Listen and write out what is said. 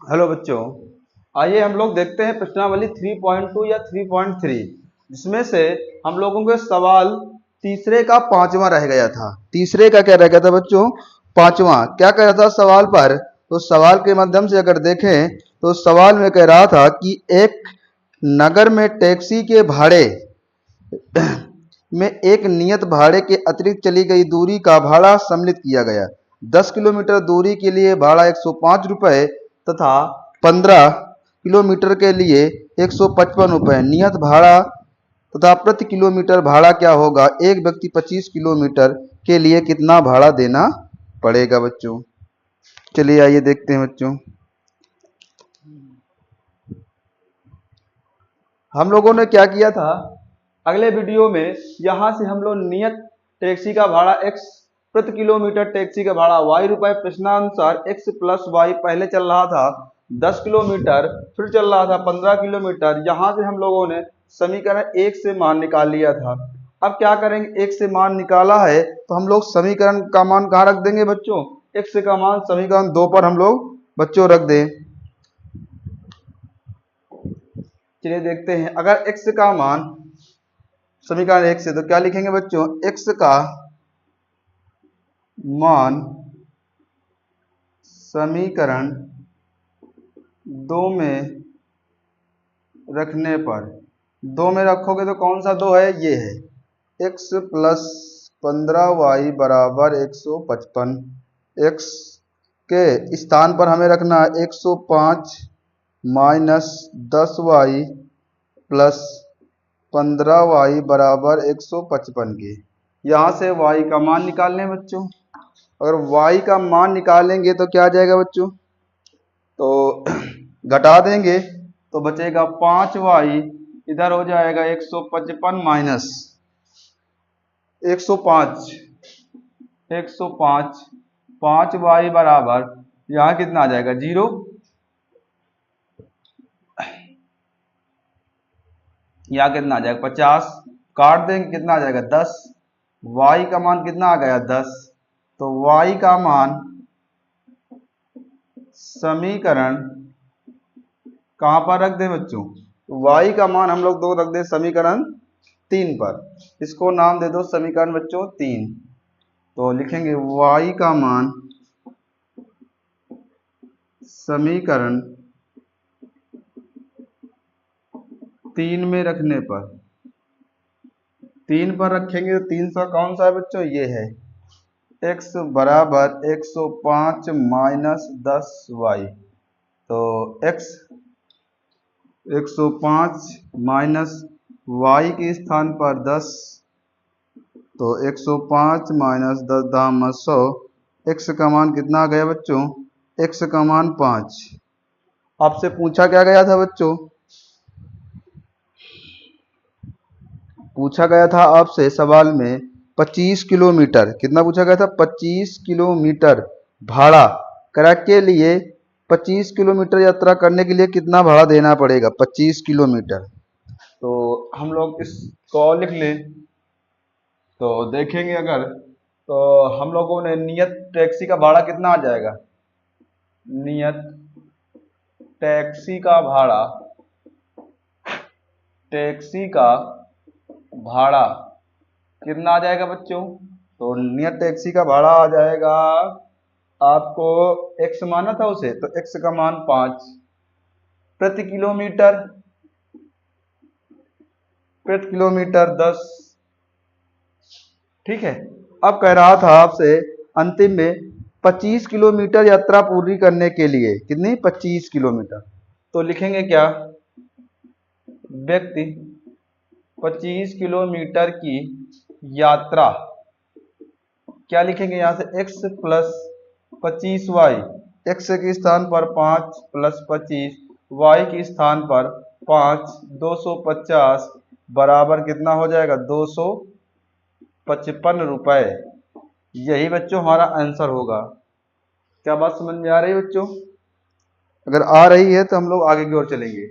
Hello बच्चों, आइए हम लोग देखते हैं प्रश्नावली 3.2 या 3.3, जिसमें से हम लोगों के सवाल तीसरे का पांचवा रह गया था। तीसरे का क्या रह गया था बच्चों? पांचवा। क्या कह रहा था सवाल पर? तो सवाल के माध्यम से अगर देखें तो सवाल में कह रहा था कि एक नगर में टैक्सी के भाड़े में एक नियत भाड़े के अतिरिक्त चली गई दूरी का भाड़ा सम्मिलित किया गया। 10 किलोमीटर दूरी के लिए भाड़ा 105 रुपये तथा 15 किलोमीटर के लिए 155 रुपये नियत भाड़ा तथा प्रति किलोमीटर भाड़ा क्या होगा? एक व्यक्ति 25 किलोमीटर के लिए कितना भाड़ा देना पड़ेगा बच्चों? चलिए आइए देखते हैं बच्चों। हम लोगों ने क्या किया था अगले वीडियो में, यहां से हम लोग नियत टैक्सी का भाड़ा x प्रति किलोमीटर, टैक्सी का भाड़ा y रुपए, प्रश्नानुसार x प्लस y पहले चल रहा था 10 किलोमीटर, फिर चल रहा था 15 किलोमीटर। यहां से हम लोगों ने समीकरण 1 से मान निकाल लिया था। अब क्या करेंगे? 1 से मान निकाला है तो हम लोग समीकरण का मान कहाँ रख देंगे बच्चों? x का मान समीकरण 2 पर हम लोग बच्चों रख दें। चलिए देखते हैं, अगर x का मान समीकरण 1 से, तो क्या लिखेंगे बच्चों? x का मान समीकरण 2 में रखने पर, 2 में रखोगे तो कौन सा 2 है? ये है x प्लस 15y बराबर 155। x के स्थान पर हमें रखना है 105 माइनस 10y प्लस 15y बराबर 155 के। यहाँ से y का मान निकाल लें बच्चों। अगर y का मान निकालेंगे तो क्या आ जाएगा बच्चों? तो घटा देंगे तो बचेगा 5y, इधर हो जाएगा 155 माइनस 105, 105, 5y बराबर यहाँ कितना आ जाएगा? 0। यहाँ कितना आ जाएगा? 50। काट देंगे, कितना आ जाएगा? 10। y का मान कितना आ गया? 10। तो y का मान समीकरण कहां पर रख दें बच्चों? y का मान हम लोग 2 रख दें समीकरण 3 पर। इसको नाम दे दो समीकरण बच्चों 3। तो लिखेंगे y का मान समीकरण 3 में रखने पर, 3 पर रखेंगे तो 300 कौन सा है बच्चों? ये है x बराबर 105 माइनस 10y। तो x 105 माइनस y के स्थान पर 10, तो 105 माइनस 10 दाम 100। x का मान कितना आ गया बच्चों? x का मान 5। आपसे पूछा क्या गया था बच्चों? पूछा गया था आपसे सवाल में 25 किलोमीटर, कितना पूछा गया था? 25 किलोमीटर भाड़ा करा के लिए 25 किलोमीटर यात्रा करने के लिए कितना भाड़ा देना पड़ेगा? 25 किलोमीटर। तो हम लोग इसको लिख लें तो देखेंगे, अगर तो हम लोगों ने नियत टैक्सी का भाड़ा कितना आ जाएगा? नियत टैक्सी का भाड़ा, टैक्सी का भाड़ा कितना आ जाएगा बच्चों? तो नियत टैक्सी का भाड़ा आ जाएगा, आपको x माना था उसे, तो x का मान 5 प्रति किलोमीटर, प्रति किलोमीटर 10। ठीक है। अब कह रहा था आपसे अंतिम में 25 किलोमीटर यात्रा पूरी करने के लिए, कितनी? 25 किलोमीटर। तो लिखेंगे क्या? व्यक्ति 25 किलोमीटर की यात्रा, क्या लिखेंगे यहाँ से? x प्लस 25y, x के स्थान पर 5 प्लस 25, y के स्थान पर 5, 250 बराबर कितना हो जाएगा? 255 रुपए। यही बच्चों हमारा आंसर होगा। क्या बात समझ में आ रही है बच्चों? अगर आ रही है तो हम लोग आगे की ओर चलेंगे।